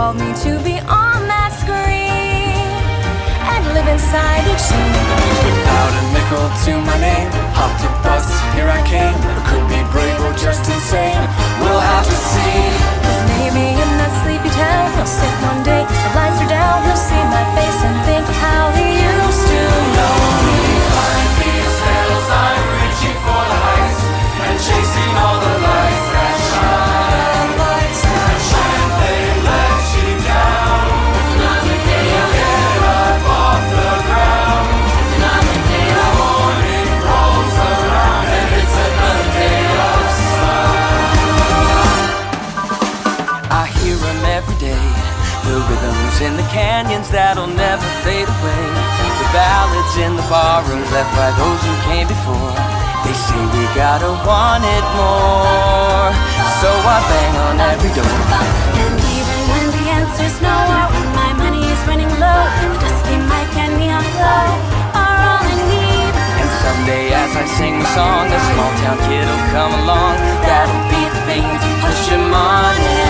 called me to be on that screen and live inside each scene. Without a nickel to my name, hopped a bus, here I came. I could be brave or just insane, we'll have to see. 'Cause maybe in that sleepy town he'll sit one day, the lights are down, he'll see my face and think how he used to know me. Behind these veils I'm reaching for the heights and chasing all the lights that shine. Lights that shine, they let you down. Another day I'll get up off the ground. Another day the morning rolls around and it's another day of sun. I hear them every day, the rhythms in the canyons that'll never fade away, the ballads in the barrooms left by those who came before. They say we gotta want it more, so I bang on every door. And even when the answer's no, or when my money is running low, the dusty mic and neon glow are all I need. And someday as I sing the song, a small town kid will come along. That'll be the thing to push him on in.